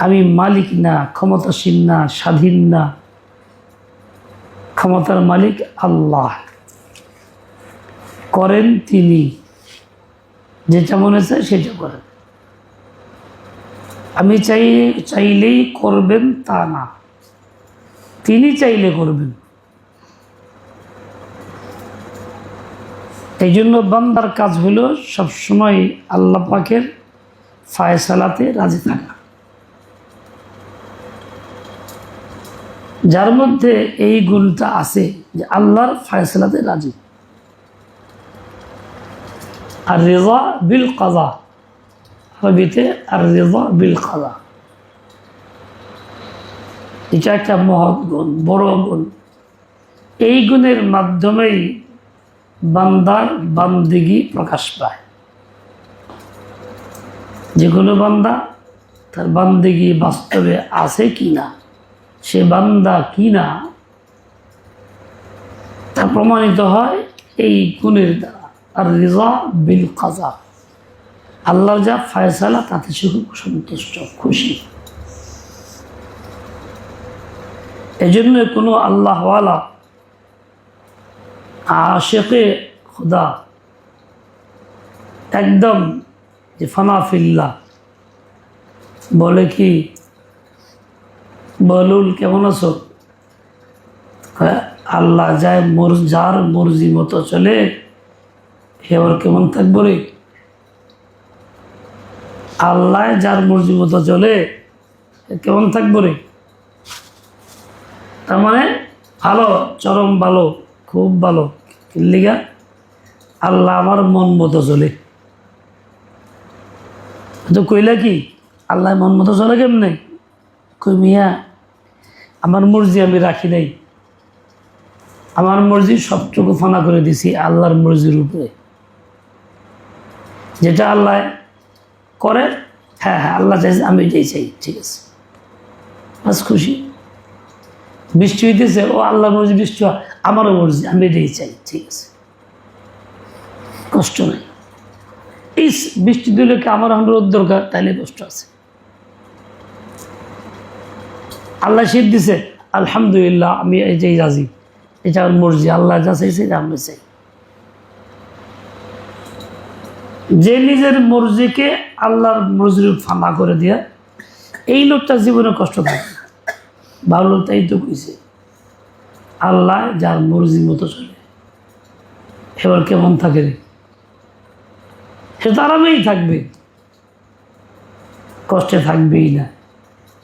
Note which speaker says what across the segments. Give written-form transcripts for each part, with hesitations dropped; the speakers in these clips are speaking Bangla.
Speaker 1: আমি মালিক না, ক্ষমতাসীন না, স্বাধীন না, ক্ষমতার মালিক আল্লাহ, করেন তিনি, যেটা মনে চায় সেটা করেন। আমি চাইলেই করবেন তা না, তিনি চাইলে করবেন। এই জন্য বান্দার কাজ হলো সবসময় আল্লাহ পাকের ফায়সালাতে রাজি থাকা। যার মধ্যে এই গুণটা আছে যে আল্লাহর ফায়সালাতে রাজি, আর রিজা বিল কাযা, আরবিতে আর রিজা বিল কাযা, এটা একটা মহৎ গুণ, বড় গুণ। এই গুণের মাধ্যমেই বান্দার বান্দিগি প্রকাশ পায়। যে কোনো বান্দা তার বান্দিগি বাস্তবে আছে কিনা, সে বান্দা কিনা, তা প্রমাণিত হয় এই গুণের দ্বারা। আর রিজা বিল কাযা, আল্লাহর যা ফায়সালা তাতে সে খুব সন্তুষ্ট, খুশি। এজন্য কোনো আল্লাহওয়ালা আশিকে খুদা, একদম যে ফানাফিল্লাহ, বলে কি, বলুল কেমন আছো? আল্লাহ যায় যার মর্জি মতো চলে, হে ওর কেমন থাকবো রে? আল্লাহ যার মর্জি মতো চলে, কেমন থাকবো রে? তার মানে ভালো, চরম ভালো, খুব ভালো। লিগা আল্লাহ আমার মন মতো চলে। তো কইলা কি আল্লাহ মন মতো চলে কেমনে? কই মিয়া, আমার মর্জি আমি রাখি নাই, আমার মর্জি সবটুকু ফানা করে দিছি আল্লাহর মর্জির উপরে। যেটা আল্লাহ করে, হ্যাঁ হ্যাঁ আল্লাহ চাইছে, আমি এটাই চাই, ঠিক আছে, বাস খুশি। বৃষ্টি হইতেছে, ও আল্লাহর মর্জি বৃষ্টি হয়, আমারও মর্জি, আমি এটাই চাই, ঠিক আছে, কষ্ট নাই। এই বৃষ্টি দিলে কি আমার রোদ দরকার? তাইলে কষ্ট আছে। আল্লাহ শীত দিছে, আলহামদুলিল্লাহ, আমি এটাই রাজি, এটা আমার মর্জি, আল্লাহ যা চাইছে এটা আমি চাই। যে নিজের মর্জিকে আল্লাহর মর্জির ফানা করে দিয়া, এই লোকটা জীবনে কষ্ট থাকে না। ভালো, তাই তো কইছে আল্লাহ যার মর্জি মতো চলে, এবার কেমন থাকে রে? সে তো আরামেই থাকবে, কষ্টে থাকবেই না।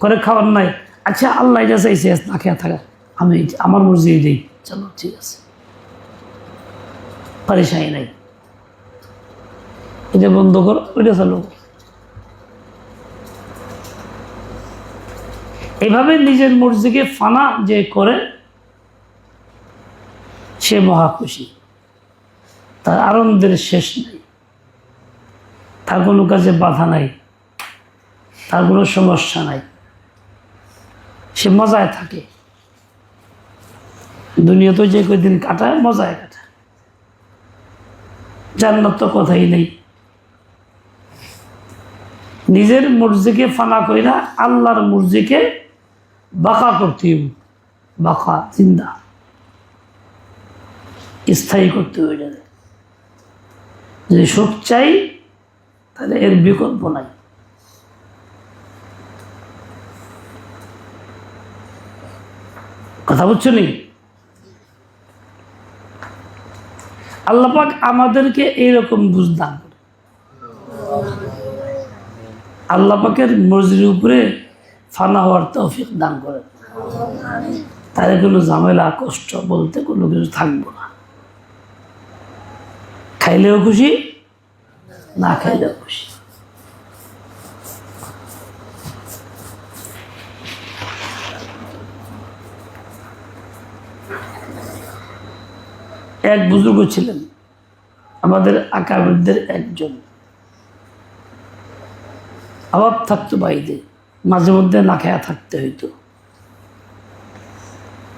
Speaker 1: করে খাওয়ার নাই, আচ্ছা আল্লাহ যা চাইছে না খেয়ে থাকা, আমি আমার মর্জি দেই, চলো ঠিক আছে, পারিশাই নাই, এটা বন্ধ কর, ওইটা চালু কর। এভাবে নিজের মর্জিকে ফানা যে করে, সে মহা খুশি, তার আনন্দের শেষ নাই, তার কোনো কাজে বাধা নাই, তার কোনো সমস্যা নাই, সে মজায় থাকে। দুনিয়াতে যে কয়দিন কাটায় মজায় কাটায়, জান্নাত তো কথাই নেই। নিজের মর্জিকে ফানা কইরা আল্লাহর মর্জিকে বাঁকা করতে হবে, বাঁকা, জিন্দা, স্থায়ী করতে হবে। যদি সুখ চাই তাহলে এর বিকল্প নাই। কথা বুঝছো নি? আল্লাহ পাক আমাদেরকে এইরকম বুঝ দান করে। আল্লাহ পাকের মর্জির উপরে ফানা হওয়ার তৌফিক দান করে, তাহলে কোনো ঝামেলা কষ্ট বলতে কোনো কিছু থাকবো না। খাইলেও খুশি, না খাইলেও খুশি। এক বুজুর্গ ছিলেন, আমাদের আকাবিরদের একজন। অভাব থাকতো বাড়িতে, মাঝে মধ্যে না খেয়া থাকতে হইতো।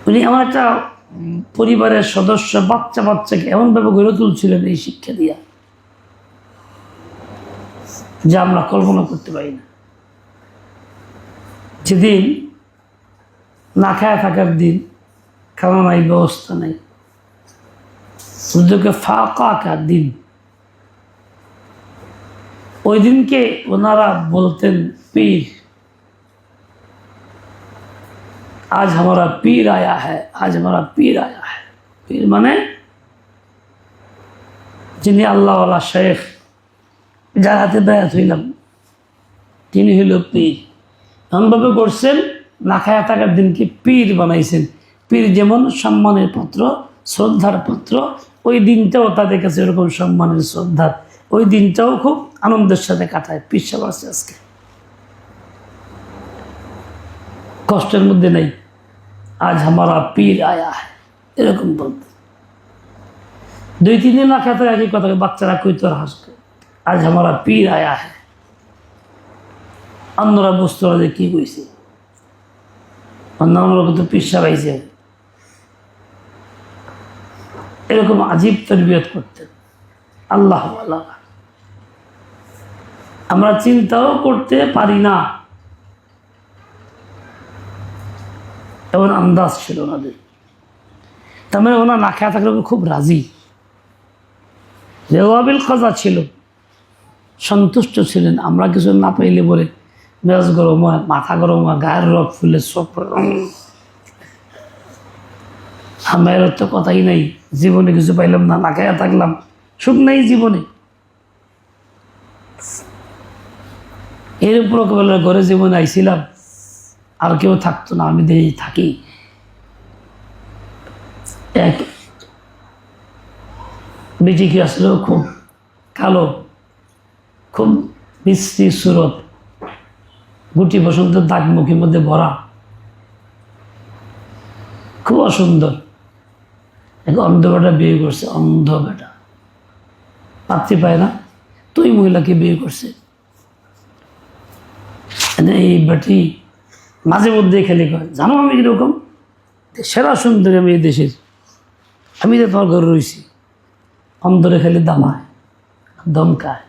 Speaker 1: উনি আমার একটা পরিবারের সদস্য, বাচ্চাকে এমনভাবে গড়ে তুলছিলেন এই শিক্ষা দিয়া, যা আমরা কল্পনা করতে পারি না। যেদিন না খায় থাকার দিন, খাওয়া নাই, ব্যবস্থা নাই, সূর্যকে ফাঁকা আঁকার দিন, ওই দিনকে ওনারা বলতেন পীর। आज हमारा पीर आया है, आज हमारा पीर आया है। पीर माने যিনি আল্লাহওয়ালা শেখ, যার হাতে বেয়াত হইলাম, তিনি হইল পীর। এমনভাবে করছেন, না খায়া থাকার দিনকে পীর বানাইছেন। পীর যেমন সম্মানের পাত্র, শ্রদ্ধার পাত্র, ওই দিনটাও তাদের কাছে এরকম সম্মানের, শ্রদ্ধার। ওই দিনটাও খুব আনন্দের সাথে কাটায়। পীর সাহেব আছে আজকে, কষ্টের মধ্যে নেই। আজ হামারা পীর আয়া হ্যায়, এরকম বলতে। 2-3 দিন না খেতে একই কথা, বাচ্চারা কইতো আর হাসতো, আজ হামারা পীর আয়া হ্যায়। অন্যরা বুঝতো না যে কি কইছে, অন্যরা কিন্তু পীর সাহেব আইছে। এরকম আজীব তরবিয়ত করতেন আল্লাহ। আমরা চিন্তাও করতে পারি না এমন আন্দাজ ছিল ওনাদের। তার মানে ওনার না খেয়া থাকলে খুব রাজি, রেওয়াবিল খাজা ছিল, সন্তুষ্ট ছিলেন। আমরা কিছু না পাইলে বলে মেজাজ গরম হয়, মাথা গরম হয়, গায়ের রক ফুলে, সব আমার তো কথাই নাই। জীবনে কিছু পাইলাম না, না খেয়া থাকলাম, সুখ নাই জীবনে। এর উপর ঘরে জীবনে আইছিলাম, আর কেউ থাকতো না, আমি দেখি থাকি। এক বেটি কি আসলে খুব কালো, খুব বিশ্রী সুরত, গুটি বসন্তের দাগ, মুখের মধ্যে ভরা, খুব অসুন্দর। এক অন্ধ বেটা বিয়ে করছে, অন্ধ বেটা, পাত্রী পায় না, তো ওই মহিলাকে বিয়ে করছে। এই বেটি মাঝে মধ্যে খেলে কয়, জানো আমি কীরকম সেরা সুন্দরী আমি এই দেশের, আমি যে তোমার ঘরে রয়েছি। অন্তরে খালি দামায়, দমকায়,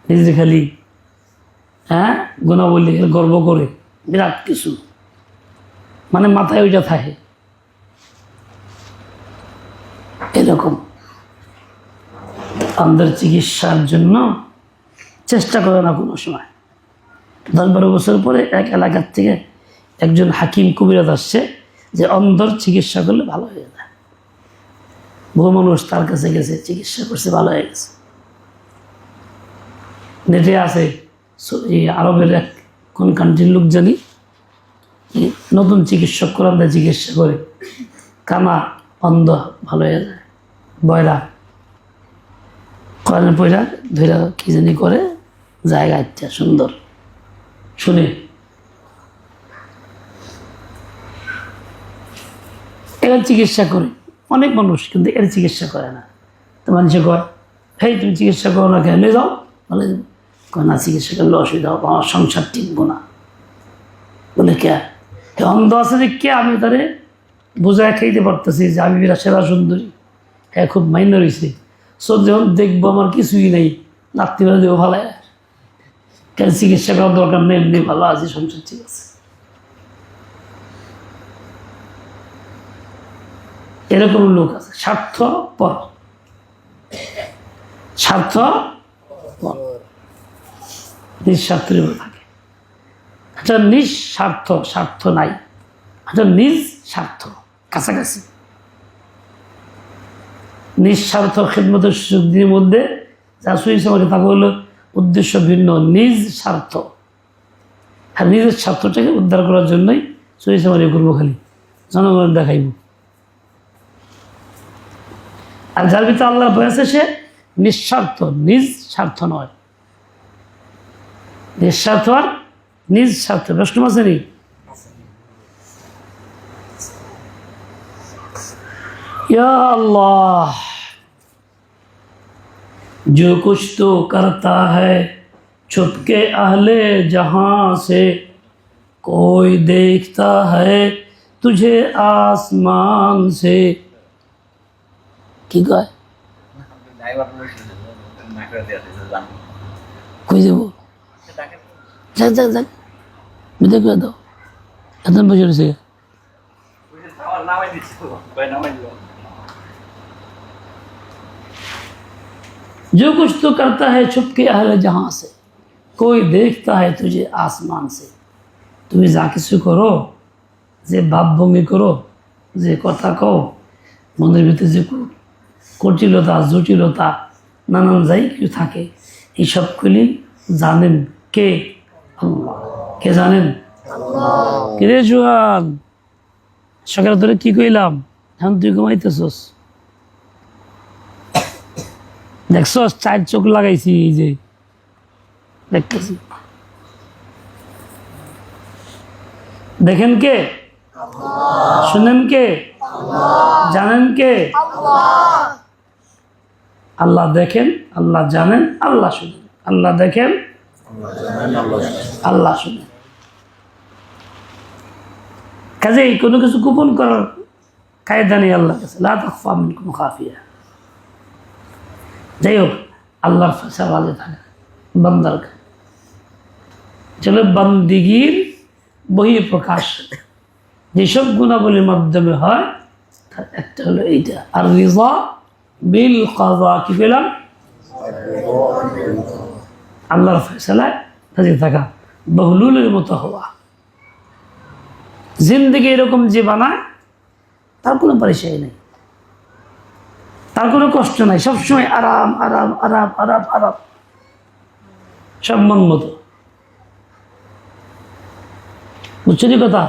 Speaker 1: নিজে খালি গুণা বললে গর্ব করে, বিরাট কিছু, মানে মাথায় ওইটা থাকে এরকম। আমাদের চিকিৎসার জন্য চেষ্টা করে না কোনো সময়। 10-12 বছর পরে এক এলাকার থেকে একজন হাকিম কবিরাজ আসছে যে অন্ধর চিকিৎসা করলে ভালো হয়ে যায়। বহু মানুষ তার কাছে গেছে, চিকিৎসা করছে, ভালো হয়ে গেছে। নেটে আছে, এই আরবের এক কোন কান্ট্রির লোক জানি, নতুন চিকিৎসক কোরআন দিয়ে চিকিৎসা করে, কানা অন্ধ ভালো হয়ে যায়। বয়রা কোরআনের পয়রা ধৈরা কি জানি করে, জায়গা ইচ্ছা সুন্দর শুনে। এর চিকিৎসা করে অনেক মানুষ, কিন্তু এর চিকিৎসা করে না। তো মানুষে কয়, হেই তুমি চিকিৎসা করো না কেন, নিয়ে যাও, বলে কয় না, চিকিৎসা করলে অসুবিধা হবে, আমার সংসার টিকবো না। বলে কে অন্ধ আছে যে কে, আমি তারে বোঝায় খাইতে পারতেছি যে আমি বিরাট সেরা সুন্দরী, হ্যাঁ খুব মাইন্য রয়েছে। সো যখন দেখবো আমার কিছুই নেই, রাত্রিবেলা দেবো ভালো, কেন চিকিৎসা করার দরকার নেই, এমনি ভালো আছে, সংসার ঠিক আছে। এরকম লোক আছে, স্বার্থপর, নিঃস্বার্থের থাকে। একটা নিঃস্বার্থ, স্বার্থ নাই, একটা নিজ স্বার্থ কাছাকাছি। নিঃস্বার্থ খেদমতের সুযোগ দিনের মধ্যে যা শুয়েছে আমাকে, তা হলো উদ্দেশ্য ভিন্ন, নিজ স্বার্থ। আর নিজের স্বার্থটাকে উদ্ধার করার জন্যই শুয়েছে মারি করবো, খালি জনগণের দেখাইব। আর যার ভিতরে আল্লাহর ভয় আছে সে নিঃস্বার্থ, নিজ স্বার্থ নয়। নিঃস্বার্থ আর নিজ স্বার্থ প্রশ্ন আছে নি? ইয়া আল্লাহ, जो कुछ तो करता है छुप के अहले जहां से, कोई देखता है तुझे आसमान से। কি কয় কই যাব, যাক যাক যাক, বিদায় করে দাও, এত বসে রয়েছে। जो कुछ तो करता है छुप के अहले जहां से, कोई देखता है तुझे आसमान से। তুমি যা কিছু করো, যে ভাবভঙ্গি করো, যে কথা কও, মনের ভিতরে যে কঠিনতা জটিলতা নানান যাই কিছু থাকে, এই সবগুলি জানেন কে? আল্লাহ। কে জানেন? কিরে জুয়ান, সকালে ধরে কি কইলাম, এখন তুই ঘুমাইতেছস? দেখছস 4 চোখ লাগাইছি, এই যে দেখতেছি। দেখেন কে? শুনেন কে? জানেন কে? আল্লাহ দেখেন, আল্লাহ জানেন, আল্লাহ শুনেন। আল্লাহ দেখেন, আল্লাহ শুনেন। কাজেই কোনো কিছু গোপন করার কায়দা নেই আল্লাহর কাছে। লা তাখফা মিনকুম খাফিয়া। যাই হোক, আল্লাহর ফয়সালা থাকে বান্দার, চলো বান্দিগির বহিঃপ্রকাশ যেসব গুণাবলীর মাধ্যমে হয়, তার একটা হলো এইটা, আর রিজা বিল কাযা। কি পেলাম? আল্লাহর ফয়সালায় রাজি থাকা, বহলুলের মতো হওয়া। জিন্দেগি এরকম যে বানায়, তার কোনো পরিচয় নেই, তার কোনো কষ্ট নাই, সবসময় আরাম আরাম আরাম আরাম আরাম, সব মন মতো। বুঝছেন কথা?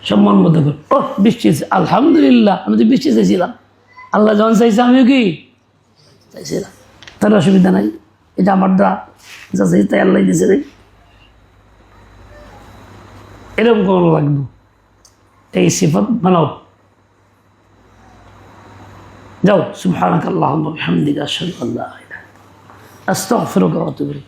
Speaker 1: সব মন মতো কর। ও বৃষ্টি, আলহামদুলিল্লাহ, আমি তো বৃষ্টি চাইছিলাম, আল্লাহ যখন চাইছে আমিও কি চাইছিলাম, তার অসুবিধা নাই, এটা আমার দ্বারা যা চাই তাই আল্লাহ দিয়েছে রে, এরকম কোন লাগবে। এই সিফাত বানাও। যাও, সুবহানাকাল্লাহুম্মা ওয়া বিহামদিকা আশহাদু আল্লা ইলাহা ইল্লা আনতা আস্তাগফিরুকা ওয়া আতুবু ইলাইক।